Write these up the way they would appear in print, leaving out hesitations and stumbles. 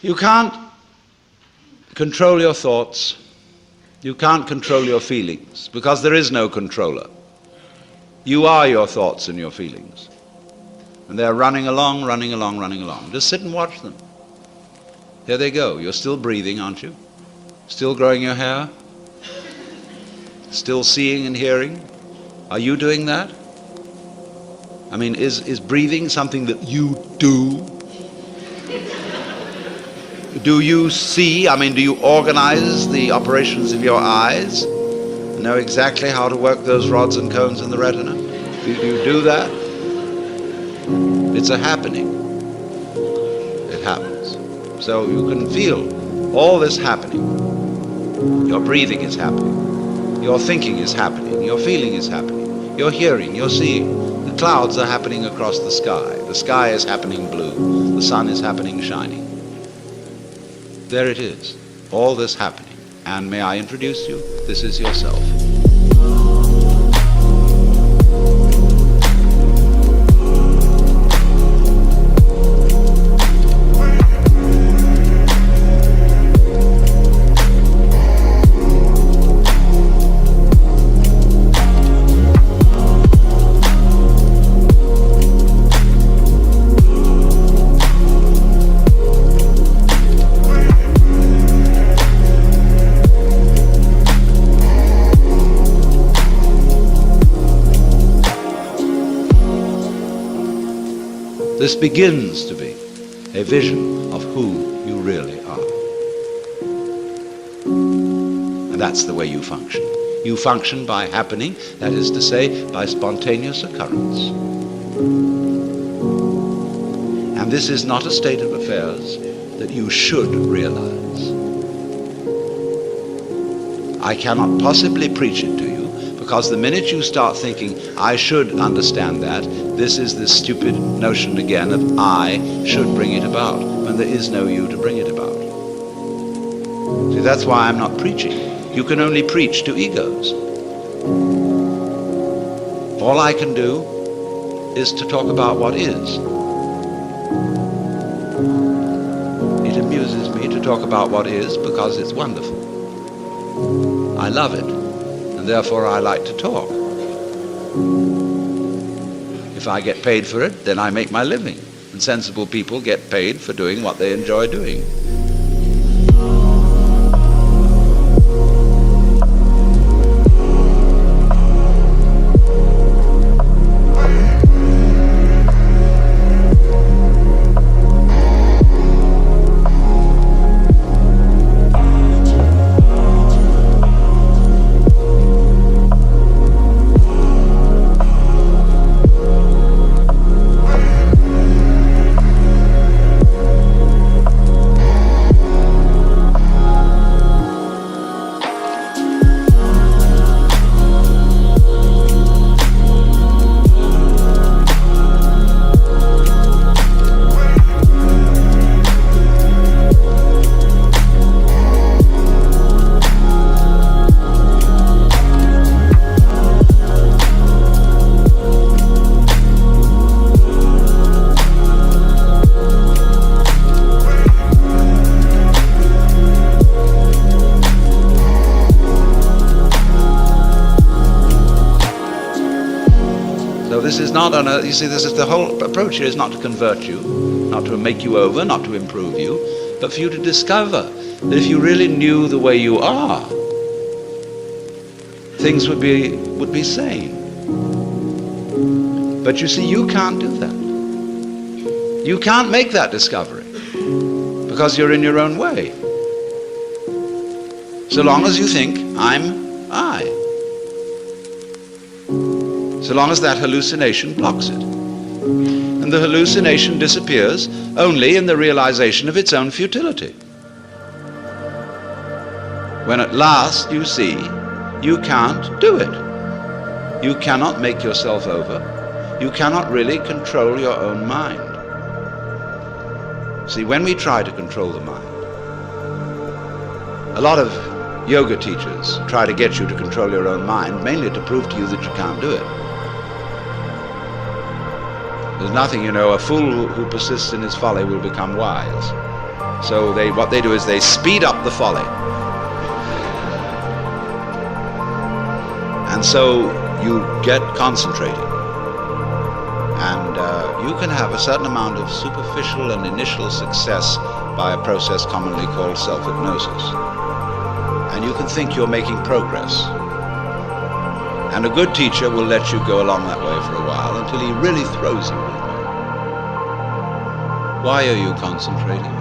You can't control your thoughts. You can't control your feelings, because there is no controller. You are your thoughts and your feelings. And they're running along, running along, running along. Just sit and watch them. Here they go. You're still breathing, aren't you? Still growing your hair? Still seeing and hearing? Are you doing that? I mean, is breathing something that you do? Do you see? I mean, do you organize the operations of your eyes? Know exactly how to work those rods and cones in the retina? Do you do that? It's a happening. It happens. So you can feel all this happening. Your breathing is happening. Your thinking is happening. Your feeling is happening. Your hearing, your seeing. The clouds are happening across the sky. The sky is happening blue. The sun is happening shining. There it is. All this happening. And may I introduce you? This is yourself. This begins to be a vision of who you really are. And that's the way you function. You function by happening, that is to say, by spontaneous occurrence. And this is not a state of affairs that you should realize. I cannot possibly preach it to you, because the minute you start thinking, I should understand that, this is this stupid notion again of I should bring it about, when there is no you to bring it about. See, that's why I'm not preaching. You can only preach to egos. All I can do is to talk about what is. It amuses me to talk about what is because it's wonderful. I love it, and therefore I like to talk. If I get paid for it, then I make my living. And sensible people get paid for doing what they enjoy doing. This is not you see, this is the whole approach here is not to convert you, not to make you over, not to improve you, but for you to discover that if you really knew the way you are, things would be sane. But you see, you can't do that. You can't make that discovery because you're in your own way. So long as you think, I'm I. So long as that hallucination blocks it. And the hallucination disappears only in the realization of its own futility. When at last you see you can't do it. You cannot make yourself over. You cannot really control your own mind. See, when we try to control the mind, a lot of yoga teachers try to get you to control your own mind, mainly to prove to you that you can't do it. There's nothing, a fool who persists in his folly will become wise. So what they do is they speed up the folly. And so you get concentrated. And you can have a certain amount of superficial and initial success by a process commonly called self-hypnosis. And you can think you're making progress. And a good teacher will let you go along that way for a while until he really throws you that way. Why are you concentrating?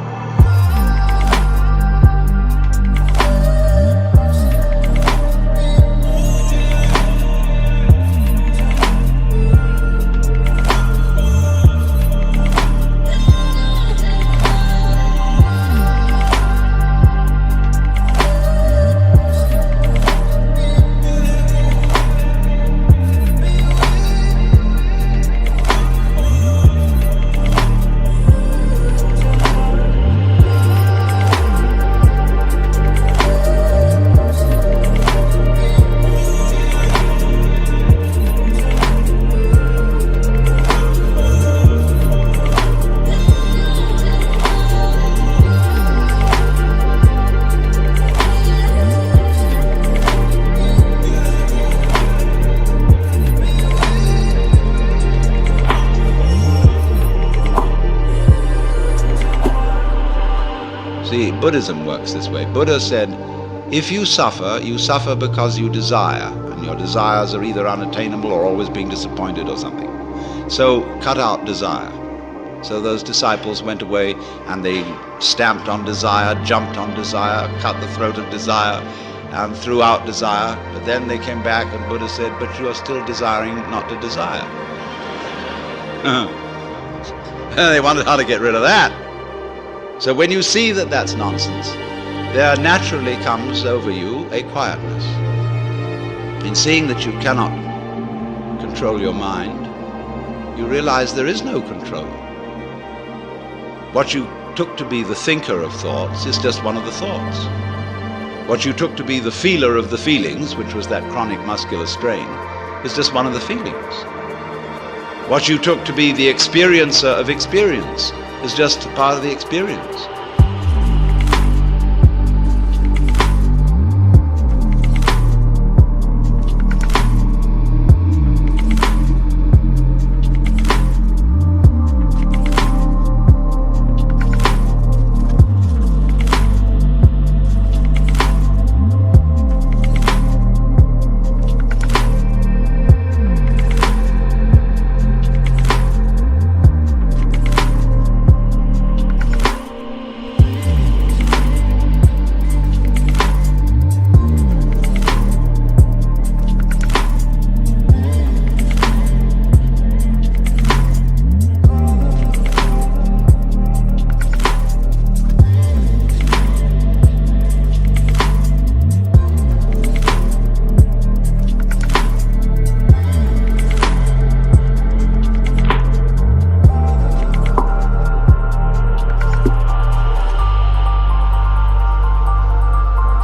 See, Buddhism works this way. Buddha said, if you suffer because you desire, and your desires are either unattainable or always being disappointed or something. So cut out desire. So those disciples went away and they stamped on desire, jumped on desire, cut the throat of desire, and threw out desire. But then they came back and Buddha said, but you are still desiring not to desire. They wondered how to get rid of that. So when you see that that's nonsense, there naturally comes over you a quietness. In seeing that you cannot control your mind, you realize there is no control. What you took to be the thinker of thoughts is just one of the thoughts. What you took to be the feeler of the feelings, which was that chronic muscular strain, is just one of the feelings. What you took to be the experiencer of experience is just part of the experience.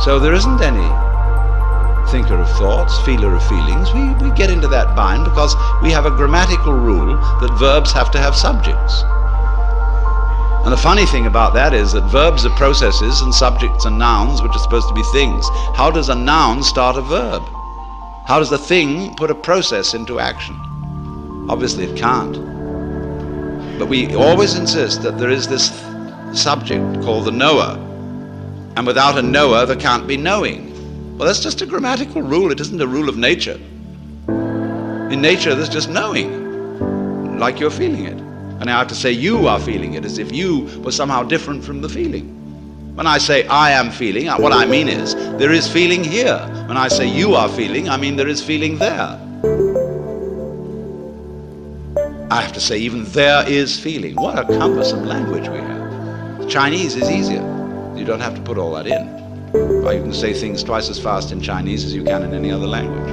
So there isn't any thinker of thoughts, feeler of feelings. We get into that bind because we have a grammatical rule that verbs have to have subjects. And the funny thing about that is that verbs are processes and subjects are nouns, which are supposed to be things. How does a noun start a verb? How does a thing put a process into action? Obviously it can't. But we always insist that there is this subject called the knower. And without a knower, there can't be knowing. Well, that's just a grammatical rule. It isn't a rule of nature. In nature, there's just knowing, like you're feeling it. And I have to say you are feeling it, as if you were somehow different from the feeling. When I say I am feeling, what I mean is there is feeling here. When I say you are feeling, I mean there is feeling there. I have to say even there is feeling. What a cumbersome language we have. Chinese is easier. You don't have to put all that in. Or you can say things twice as fast in Chinese as you can in any other language.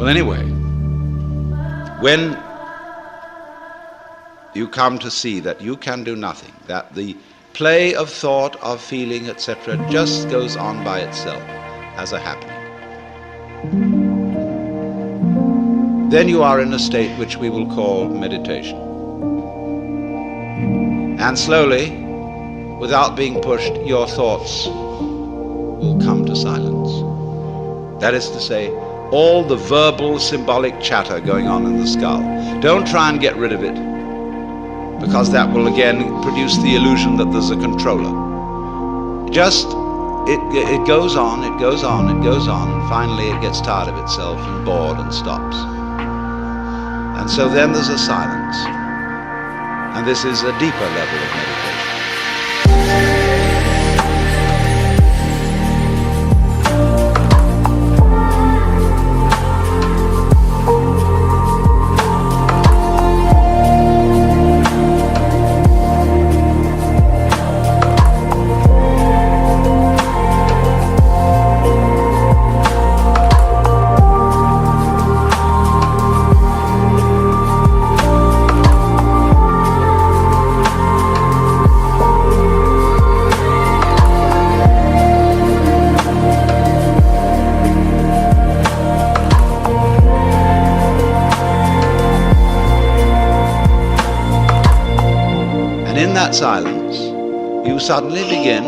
Well, anyway, when you come to see that you can do nothing, that the play of thought, of feeling, etc., just goes on by itself as a happening, then you are in a state which we will call meditation. And slowly, without being pushed, your thoughts will come to silence. That is to say, all the verbal, symbolic chatter going on in the skull. Don't try and get rid of it, because that will again produce the illusion that there's a controller. Just, it goes on, it goes on, it goes on, and finally it gets tired of itself and bored and stops. And so then there's a silence. And this is a deeper level of meditation. In that silence, you suddenly begin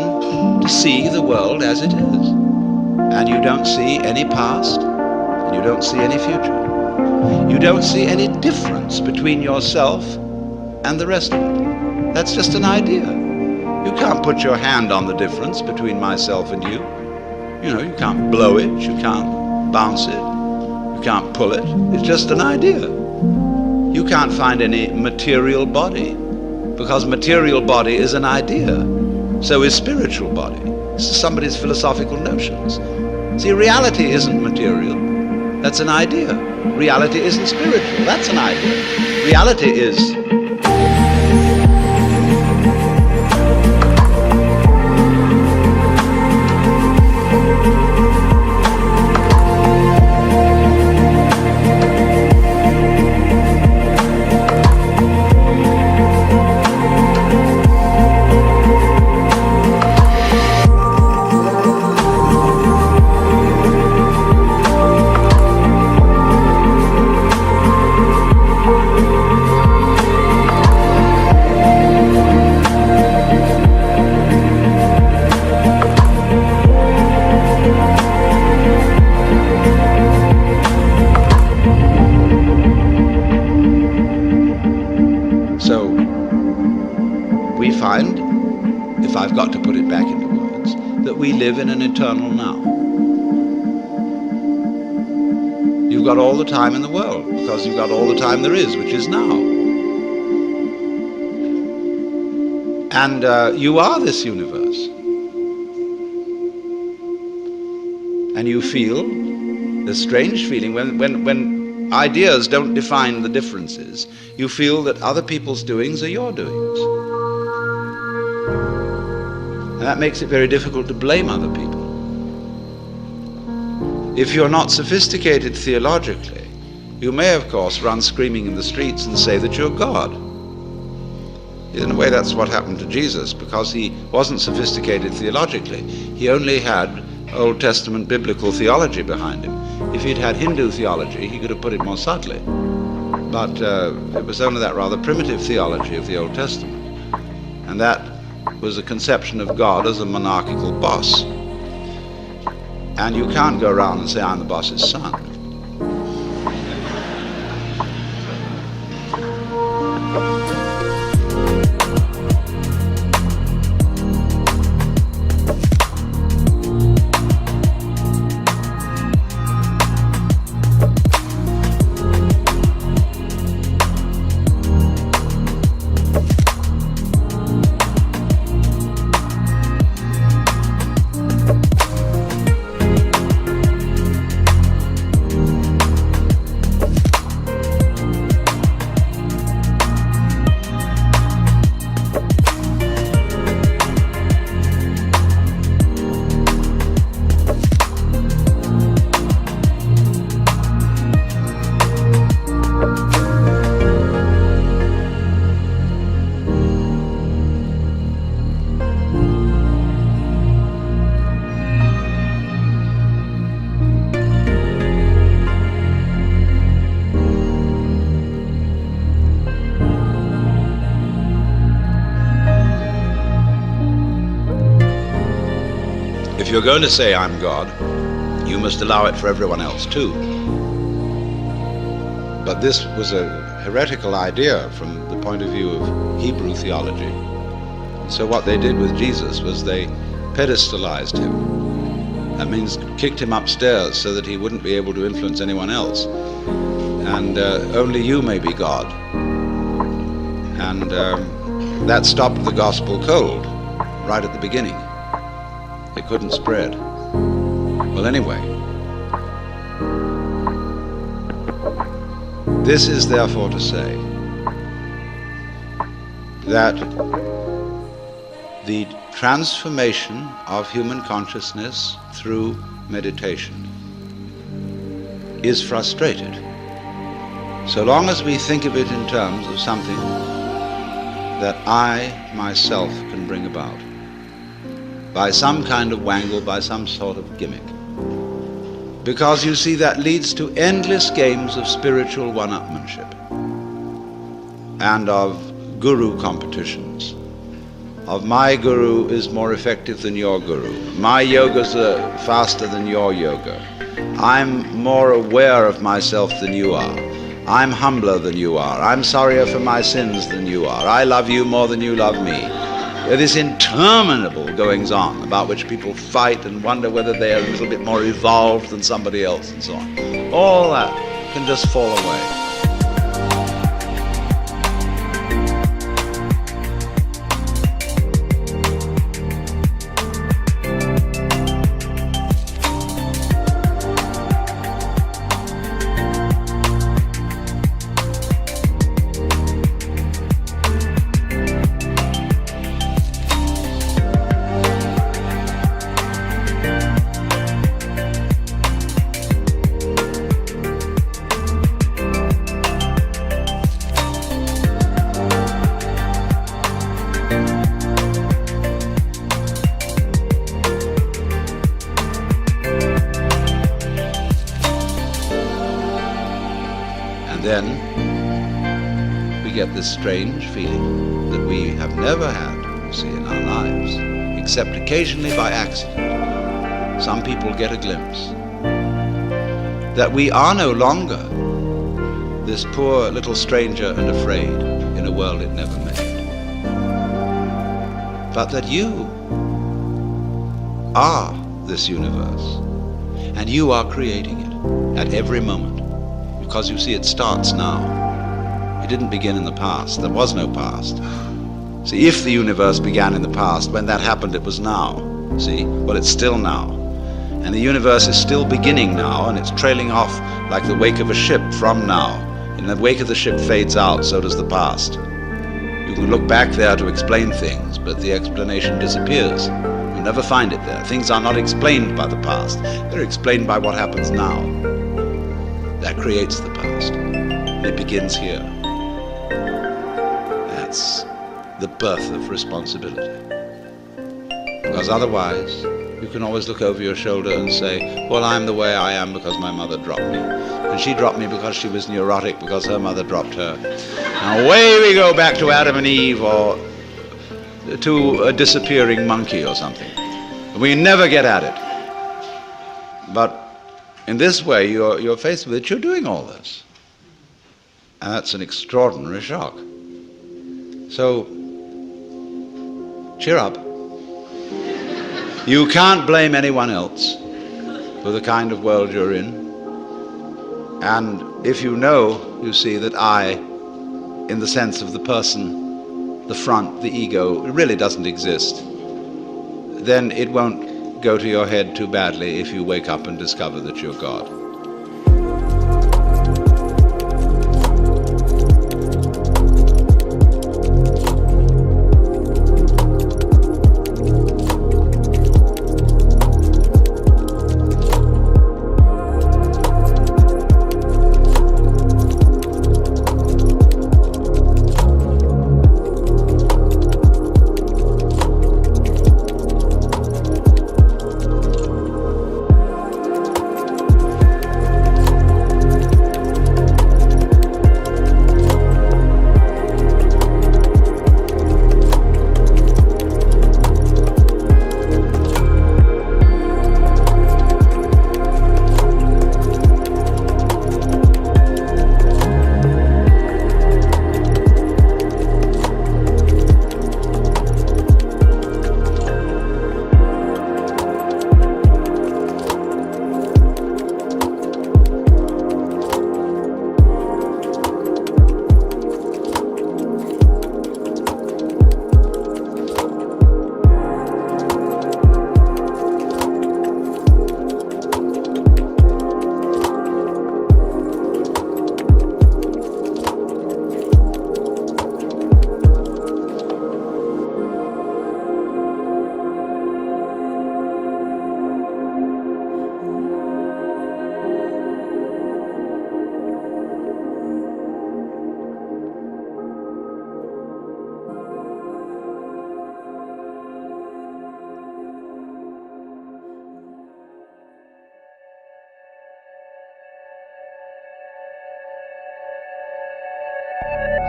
to see the world as it is. And you don't see any past, and you don't see any future. You don't see any difference between yourself and the rest of it. That's just an idea. You can't put your hand on the difference between myself and you. You know, you can't blow it, you can't bounce it, you can't pull it. It's just an idea. You can't find any material body, because material body is an idea. So is spiritual body. This is somebody's philosophical notions. See, reality isn't material. That's an idea. Reality isn't spiritual. That's an idea. Reality is we find, if I've got to put it back into words, that we live in an eternal now. You've got all the time in the world, because you've got all the time there is, which is now. And you are this universe. And you feel this strange feeling when ideas don't define the differences, you feel that other people's doings are your doings. And that makes it very difficult to blame other people. If you're not sophisticated theologically, you may, of course, run screaming in the streets and say that you're God. In a way, that's what happened to Jesus, because he wasn't sophisticated theologically. He only had Old Testament biblical theology behind him. If he'd had Hindu theology, he could have put it more subtly. But it was only that rather primitive theology of the Old Testament. And that was a conception of God as a monarchical boss. And you can't go around and say, I'm the boss's son. If you're going to say I'm God, you must allow it for everyone else too. But this was a heretical idea from the point of view of Hebrew theology. So what they did with Jesus was they pedestalized him. That means kicked him upstairs so that he wouldn't be able to influence anyone else. And only you may be God. And that stopped the gospel cold right at the beginning. It couldn't spread. Well, anyway, this is therefore to say that the transformation of human consciousness through meditation is frustrated so long as we think of it in terms of something that I myself can bring about by some kind of wangle, by some sort of gimmick. Because you see, that leads to endless games of spiritual one-upmanship and of guru competitions, of my guru is more effective than your guru, my yogas are faster than your yoga, I'm more aware of myself than you are, I'm humbler than you are, I'm sorrier for my sins than you are, I love you more than you love me. This interminable goings-on about which people fight and wonder whether they are a little bit more evolved than somebody else and so on. All that can just fall away. Then we get this strange feeling that we have never had, you see, in our lives, except occasionally by accident. Some people get a glimpse that we are no longer this poor little stranger and afraid in a world it never made, but that you are this universe, and you are creating it at every moment. Because you see, it starts now. It didn't begin in the past. There was no past. See, if the universe began in the past, when that happened, it was now. See? Well, it's still now. And the universe is still beginning now, and it's trailing off like the wake of a ship from now. And the wake of the ship fades out, so does the past. You can look back there to explain things, but the explanation disappears. You'll never find it there. Things are not explained by the past. They're explained by what happens now. That creates the past. It begins here. That's the birth of responsibility. Because otherwise, you can always look over your shoulder and say, well, I'm the way I am because my mother dropped me. And she dropped me because she was neurotic because her mother dropped her. And away we go back to Adam and Eve, or to a disappearing monkey or something. We never get at it. But in this way, you're faced with it, you're doing all this. And that's an extraordinary shock. So, cheer up. You can't blame anyone else for the kind of world you're in. And if you know, you see, that I, in the sense of the person, the front, the ego, it really doesn't exist, then it won't go to your head too badly if you wake up and discover that you're God.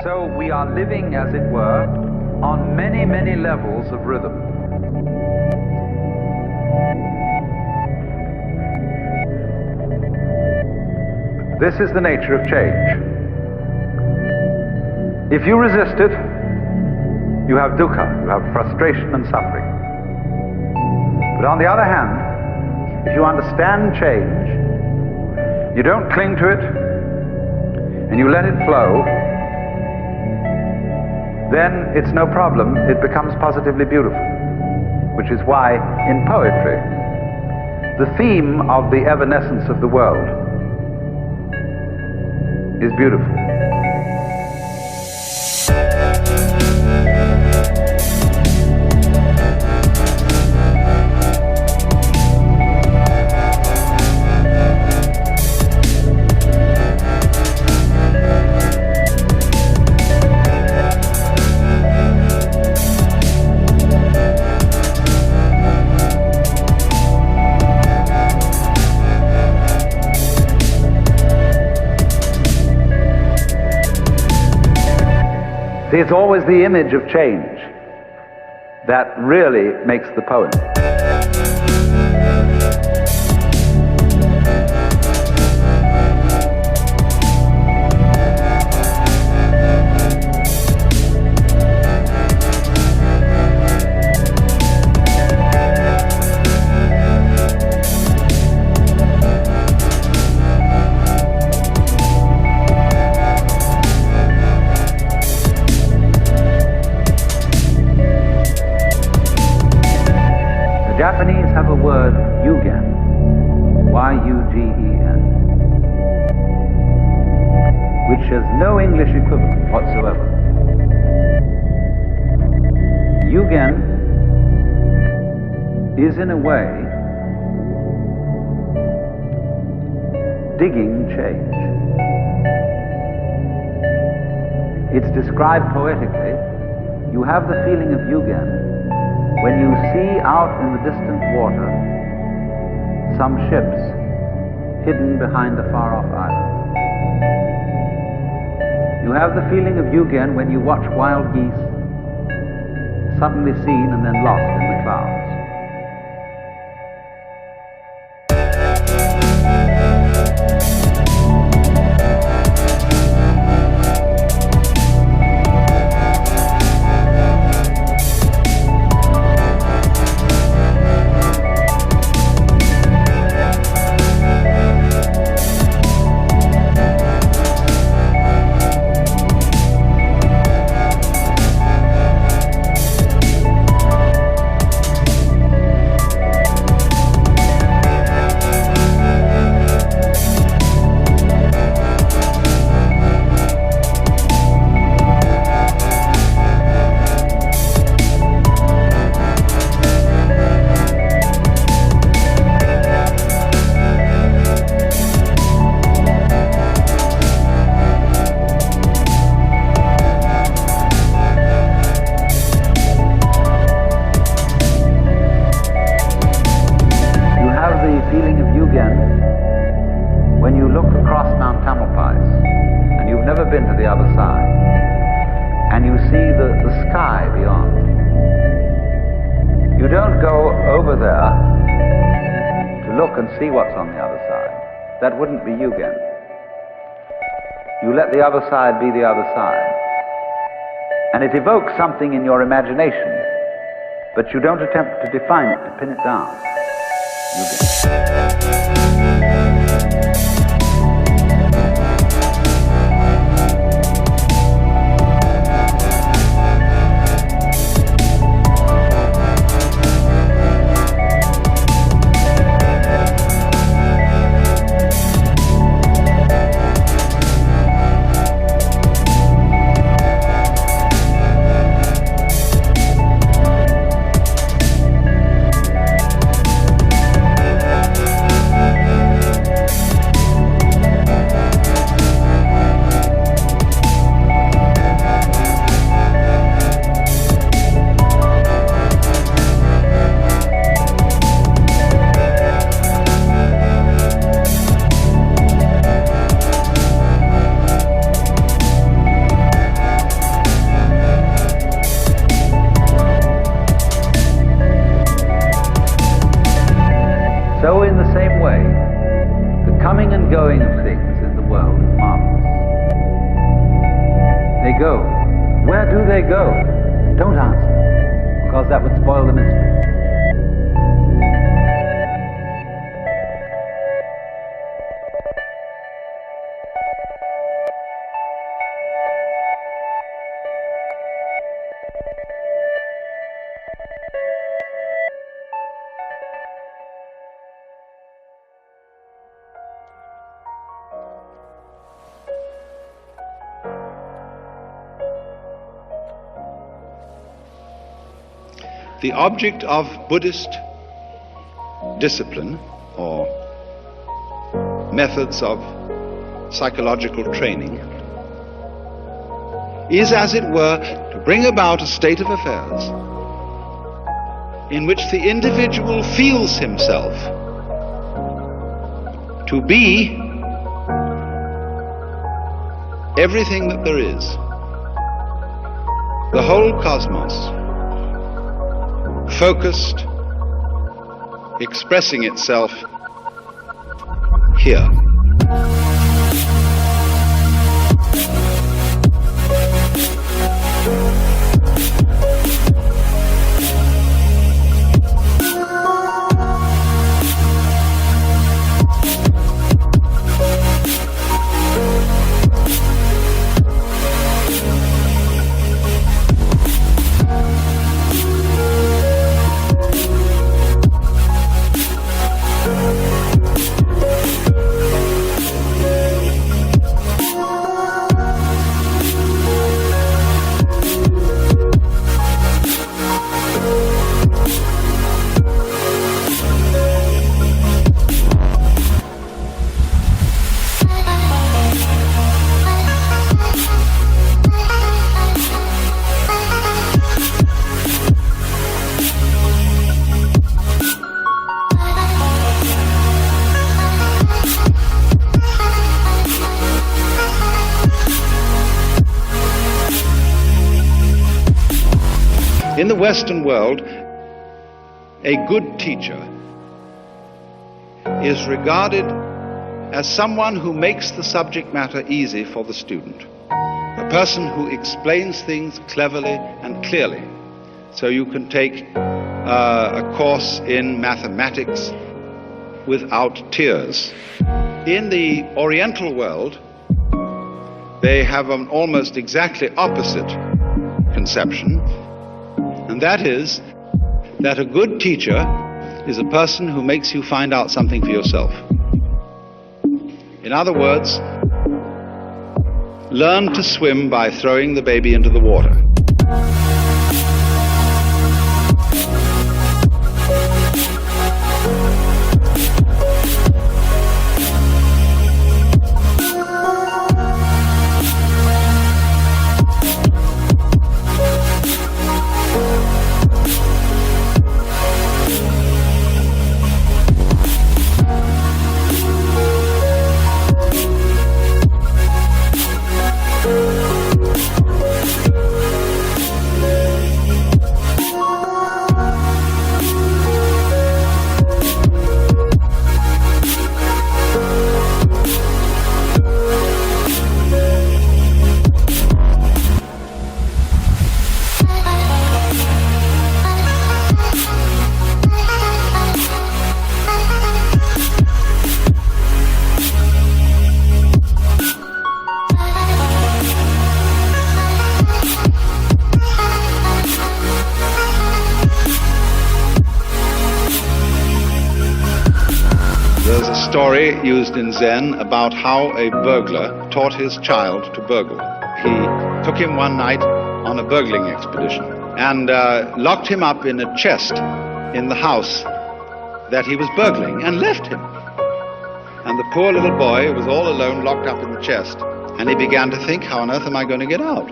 So we are living, as it were, on many, many levels of rhythm. This is the nature of change. If you resist it, you have dukkha, you have frustration and suffering. But on the other hand, if you understand change, you don't cling to it, and you let it flow, then it's no problem. It becomes positively beautiful, which is why in poetry, the theme of the evanescence of the world is beautiful. See, it's always the image of change that really makes the poem. Japanese have a word, yugen, Y-U-G-E-N, which has no English equivalent whatsoever. Yugen is, in a way, digging change. It's described poetically. You have the feeling of yugen when you see out in the distant water some ships hidden behind a far-off island. You have the feeling of yugen when you watch wild geese suddenly seen and then lost in the clouds. When you look across Mount Tamalpais, and you've never been to the other side, and you see the sky beyond, you don't go over there to look and see what's on the other side. That wouldn't be yugen. You let the other side be the other side. And it evokes something in your imagination, but you don't attempt to define it, to pin it down. Yugen. So in the same way, the coming and going of things in the world is marvelous. They go. Where do they go? Don't answer, because that would spoil the mystery. The object of Buddhist discipline or methods of psychological training is, as it were, to bring about a state of affairs in which the individual feels himself to be everything that there is, the whole cosmos, focused, expressing itself here. In the Western world, a good teacher is regarded as someone who makes the subject matter easy for the student, a person who explains things cleverly and clearly. So you can take a course in mathematics without tears. In the Oriental world, they have an almost exactly opposite conception, and that is that a good teacher is a person who makes you find out something for yourself. In other words, learn to swim by throwing the baby into the water. There's a story used in Zen about how a burglar taught his child to burgle. He took him one night on a burgling expedition and locked him up in a chest in the house that he was burgling and left him. And the poor little boy was all alone, locked up in the chest, and he began to think, how on earth am I going to get out?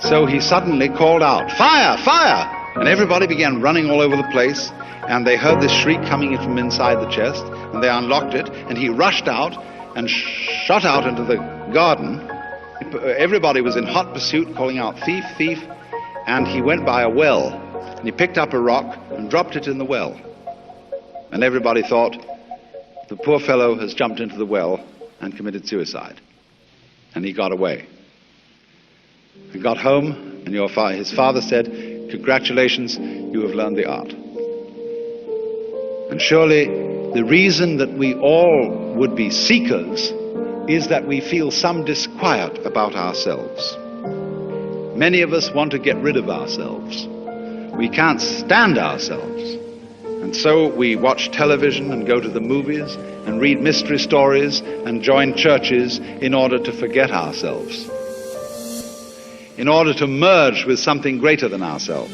So he suddenly called out, "Fire! Fire!" And everybody began running all over the place, and they heard this shriek coming from inside the chest, and they unlocked it, and he rushed out and shot out into the garden. Everybody was in hot pursuit, calling out, "Thief, thief!" And he went by a well, and he picked up a rock and dropped it in the well. And everybody thought, The poor fellow has jumped into the well and committed suicide. And he got away. He got home, and his father said, "Congratulations, you have learned the art." And surely the reason that we all would be seekers is that we feel some disquiet about ourselves. Many of us want to get rid of ourselves. We can't stand ourselves. And so we watch television and go to the movies and read mystery stories and join churches in order to forget ourselves, in order to merge with something greater than ourselves.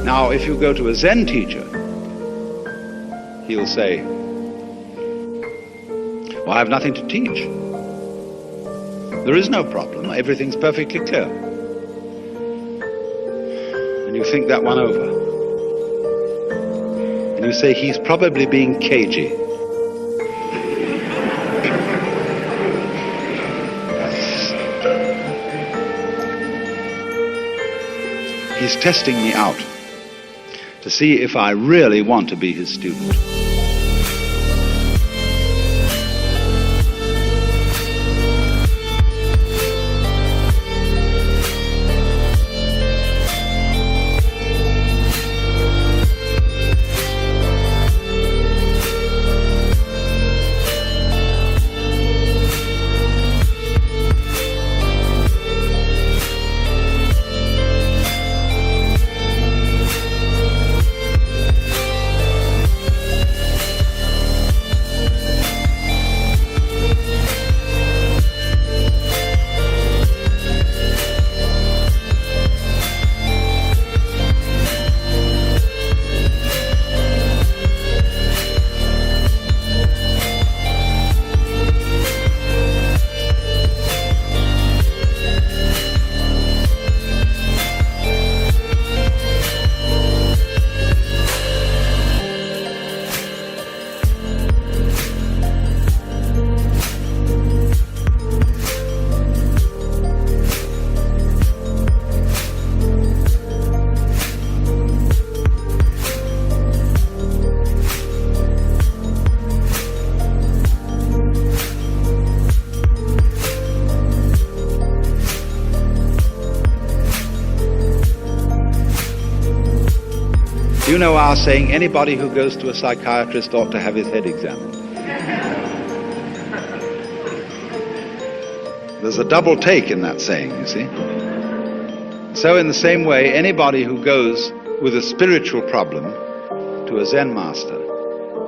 Now, if you go to a Zen teacher, he'll say, "Well, I have nothing to teach. There is no problem. Everything's perfectly clear." And you think that one over. And you say, he's probably being cagey. He's testing me out to see if I really want to be his student. You know our saying, anybody who goes to a psychiatrist ought to have his head examined. There's a double take in that saying, you see. So in the same way, anybody who goes with a spiritual problem to a Zen master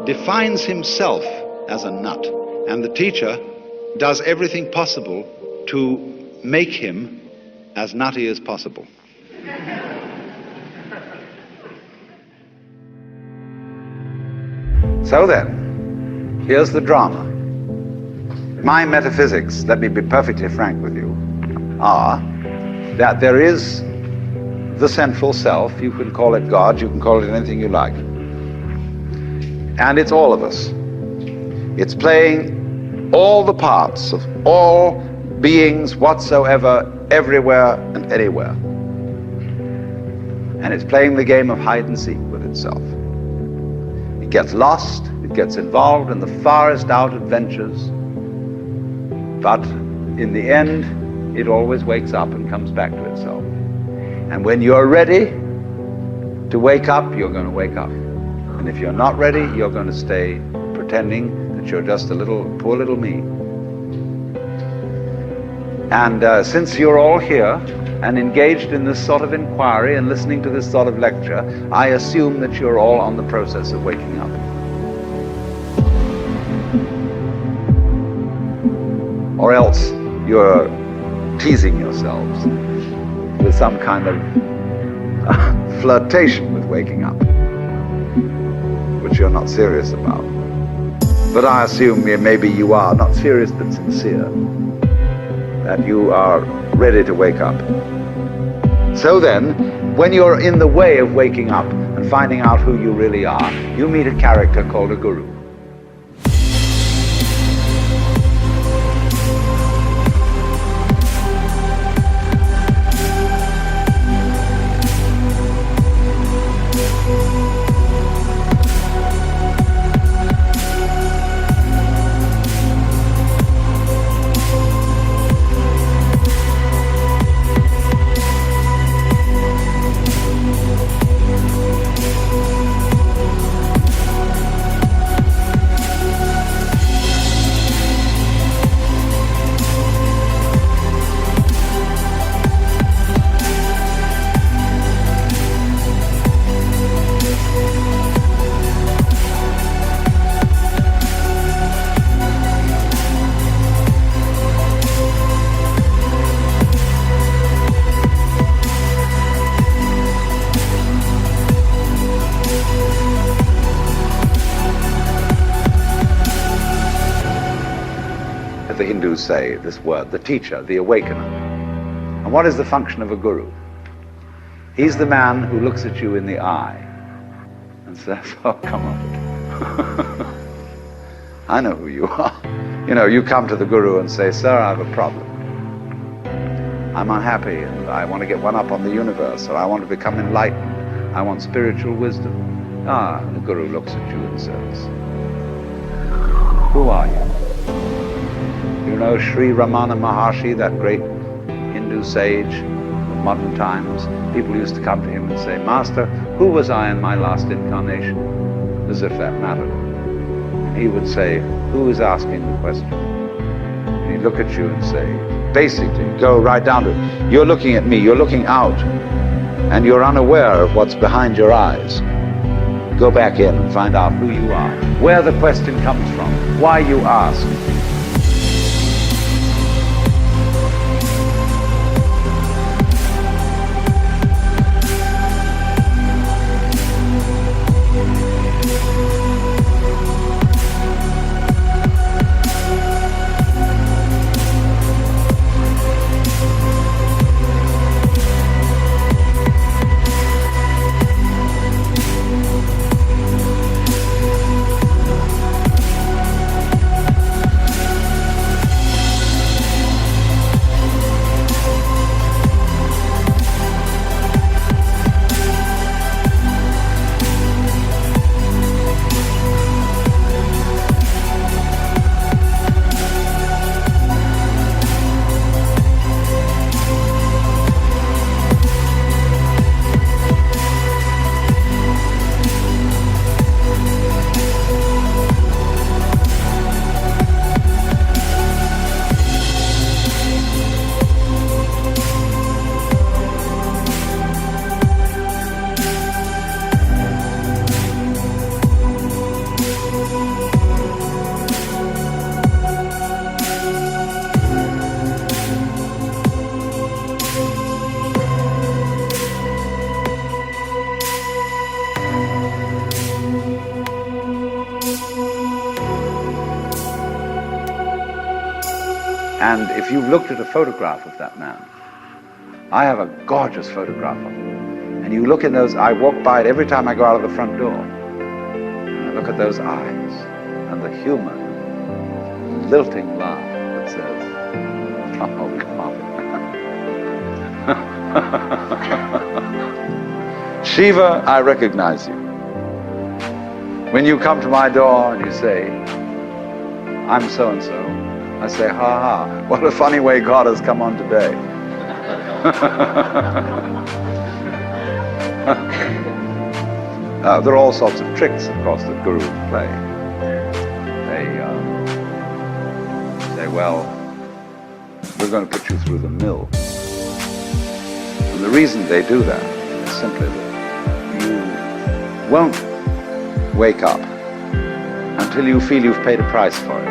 defines himself as a nut, and the teacher does everything possible to make him as nutty as possible. So then, here's the drama. My metaphysics, let me be perfectly frank with you, are that there is the central self. You can call it God, you can call it anything you like. And it's all of us. It's playing all the parts of all beings whatsoever, everywhere and anywhere. And it's playing the game of hide and seek with itself. It gets lost, it gets involved in the farthest out adventures, but in the end, it always wakes up and comes back to itself. And when you're ready to wake up, you're going to wake up. And if you're not ready, you're going to stay pretending that you're just a poor little me. And since you're all here and engaged in this sort of inquiry and listening to this sort of lecture, I assume that you're all on the process of waking up. Or else you're teasing yourselves with some kind of flirtation with waking up, which you're not serious about. But I assume maybe you are, not serious but sincere, that you are ready to wake up. So then, when you're in the way of waking up and finding out who you really are, you meet a character called a guru. The Hindus say this word, the teacher, the awakener. And what is the function of a guru? He's the man who looks at you in the eye and says, oh, come on. I know who you are. You know, you come to the guru and say, sir, I have a problem. I'm unhappy and I want to get one up on the universe, or I want to become enlightened. I want spiritual wisdom. Ah, the guru looks at you and says, who are you? You know Sri Ramana Maharshi, that great Hindu sage of modern times? People used to come to him and say, Master, who was I in my last incarnation? As if that mattered. And he would say, who is asking the question? And he'd look at you and say, basically, go right down to it. You're looking at me, you're looking out, and you're unaware of what's behind your eyes. Go back in and find out who you are, where the question comes from, why you ask. And if you've looked at a photograph of that man, I have a gorgeous photograph of him. And you look in those, I walk by it every time I go out of the front door. And I look at those eyes and the humor, lilting laugh that says, oh, come on. Shiva, I recognize you. When you come to my door and you say, I'm so-and-so, I say, ha ha, what a funny way God has come on today. There are all sorts of tricks, of course, that gurus play. They say, well, we're going to put you through the mill. And the reason they do that is simply that you won't wake up until you feel you've paid a price for it.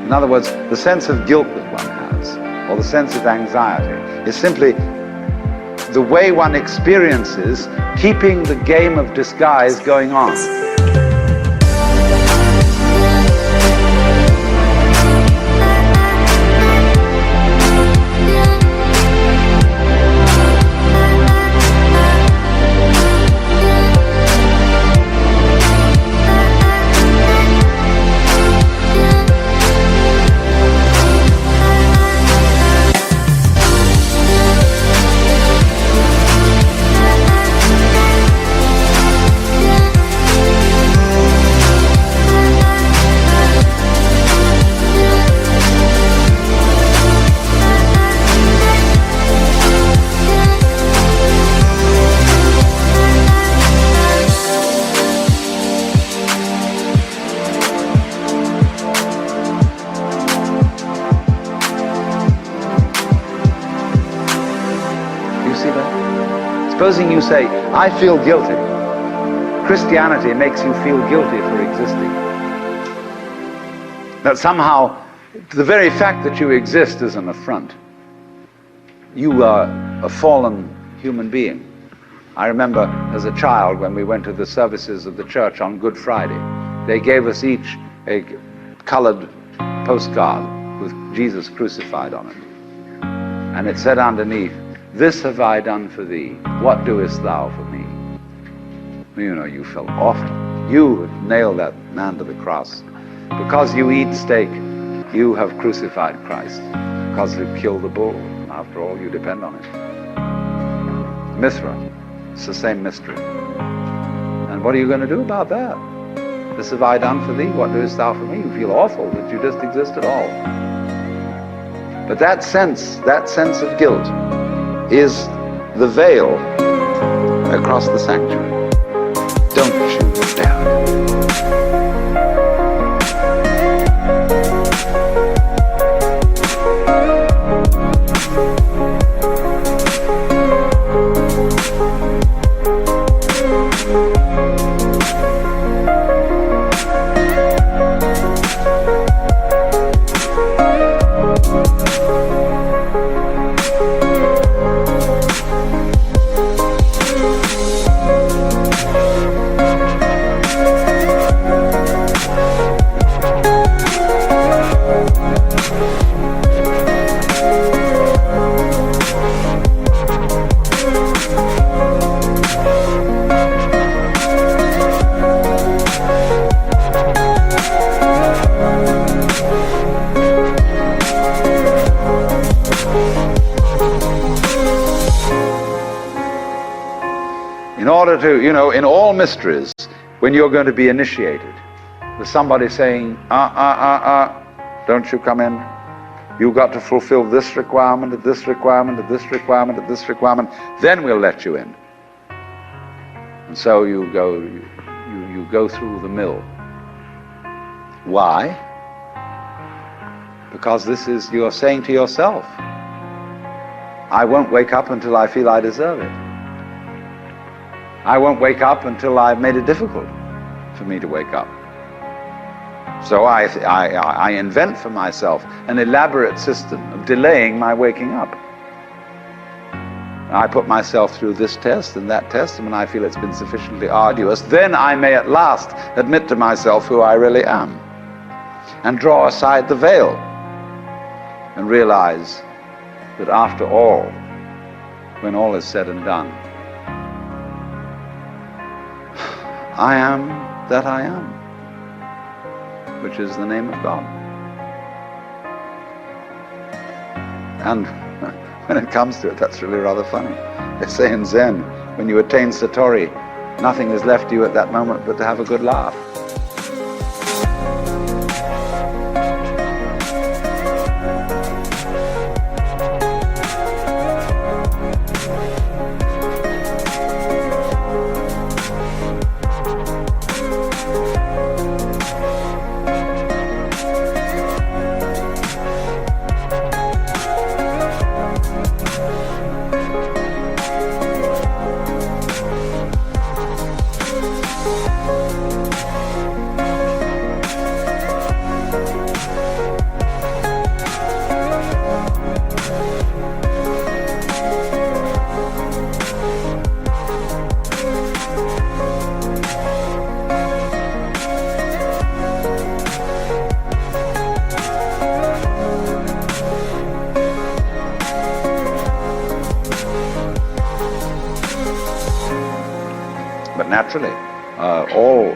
In other words, the sense of guilt that one has, or the sense of anxiety, is simply the way one experiences keeping the game of disguise going on. Supposing you say, I feel guilty. Christianity makes you feel guilty for existing. That somehow, the very fact that you exist is an affront. You are a fallen human being. I remember as a child when we went to the services of the church on Good Friday, they gave us each a colored postcard with Jesus crucified on it. And it said underneath, "This have I done for thee, what doest thou for me?" You know, you felt awful. You nailed that man to the cross. Because you eat steak, you have crucified Christ. Because you killed the bull. After all, you depend on it. Mithra, it's the same mystery. And what are you going to do about that? This have I done for thee, what doest thou for me? You feel awful that you just exist at all. But that sense of guilt is the veil across the sanctuary. Don't you dare. In order to, in all mysteries, when you're going to be initiated, there's somebody saying, don't you come in. You've got to fulfill this requirement, and this requirement, and this requirement, and this requirement, then we'll let you in. And so you go through the mill. Why? Because you're saying to yourself, I won't wake up until I feel I deserve it. I won't wake up until I've made it difficult for me to wake up. So I invent for myself an elaborate system of delaying my waking up. I put myself through this test and that test, and when I feel it's been sufficiently arduous, then I may at last admit to myself who I really am, and draw aside the veil, and realize that after all, when all is said and done, I am that I am, which is the name of God. And when it comes to it, that's really rather funny. They say in Zen, when you attain Satori, nothing is left to you at that moment but to have a good laugh. naturally, all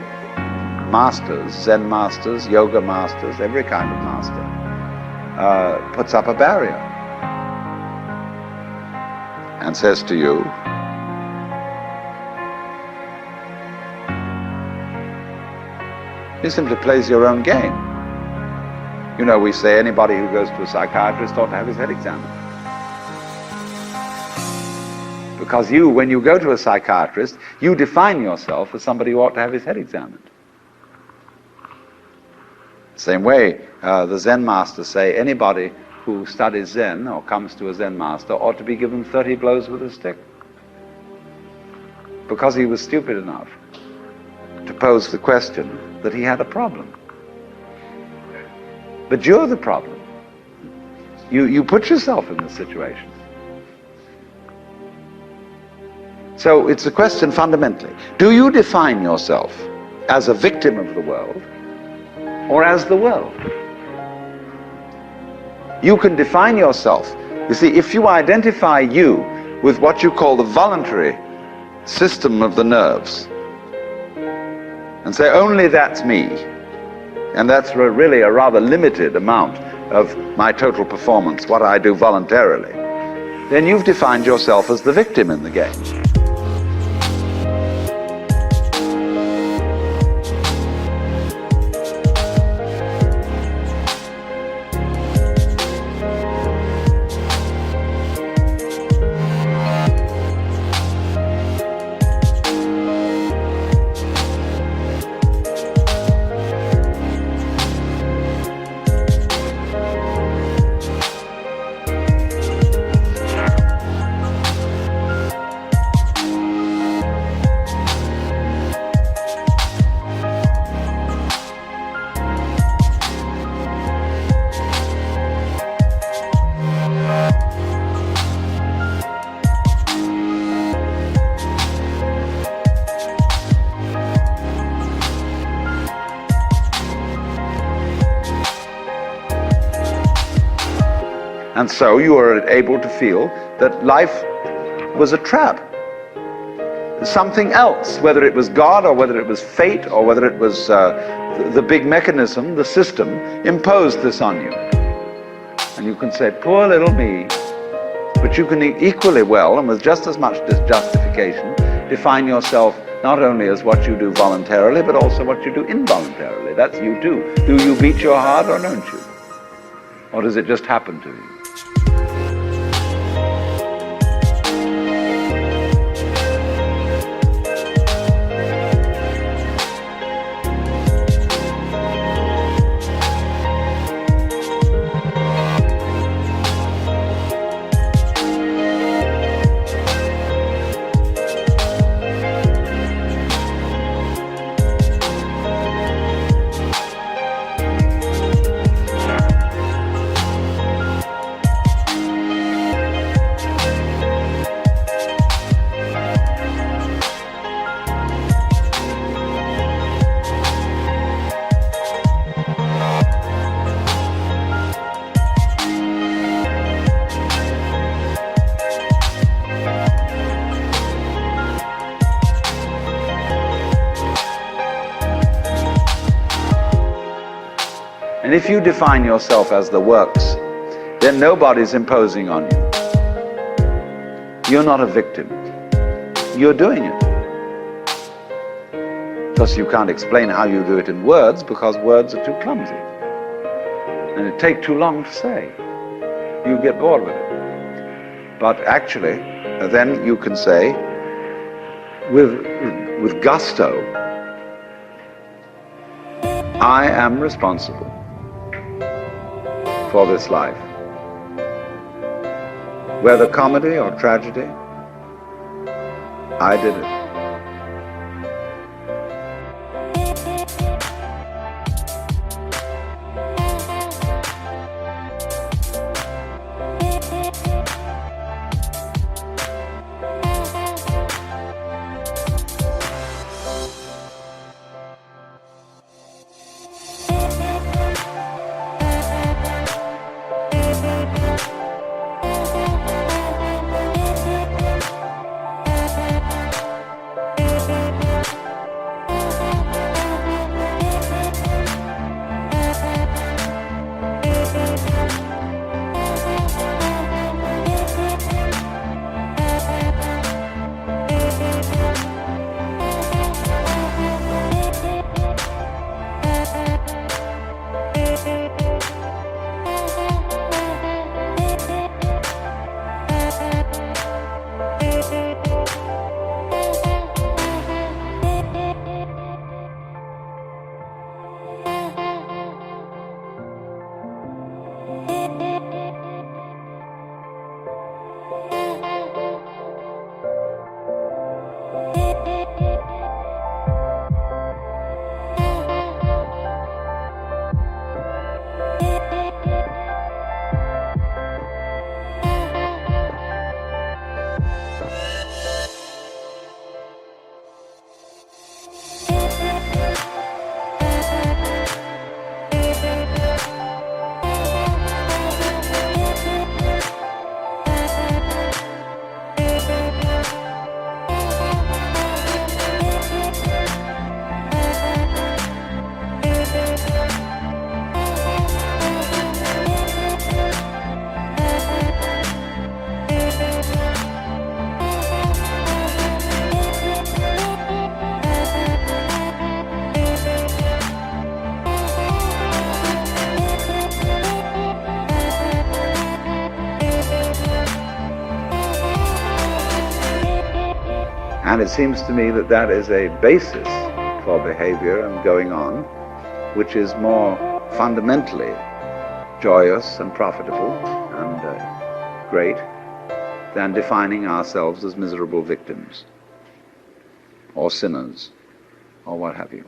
masters, Zen masters, yoga masters, every kind of master, puts up a barrier and says to you, he simply plays your own game. You know, we say anybody who goes to a psychiatrist ought to have his head examined. Because you, when you go to a psychiatrist, you define yourself as somebody who ought to have his head examined. Same way, the Zen masters say anybody who studies Zen or comes to a Zen master ought to be given 30 blows with a stick. Because he was stupid enough to pose the question that he had a problem. But you're the problem. You put yourself in this situation. So it's a question fundamentally. Do you define yourself as a victim of the world or as the world? You can define yourself. You see, if you identify you with what you call the voluntary system of the nerves and say, only that's me, and that's really a rather limited amount of my total performance, what I do voluntarily, then you've defined yourself as the victim in the game. And so you are able to feel that life was a trap. Something else, whether it was God or whether it was fate or whether it was the big mechanism, the system, imposed this on you. And you can say, poor little me, but you can equally well and with just as much justification define yourself not only as what you do voluntarily but also what you do involuntarily. That's you too. Do you beat your heart or don't you? Or does it just happen to you? And if you define yourself as the works, then nobody's imposing on you. You're not a victim. You're doing it. Because you can't explain how you do it in words because words are too clumsy. And it takes too long to say. You get bored with it. But actually, then you can say, with gusto, I am responsible for this life. Whether comedy or tragedy, I did it. And it seems to me that that is a basis for behavior and going on, which is more fundamentally joyous and profitable and great than defining ourselves as miserable victims or sinners or what have you.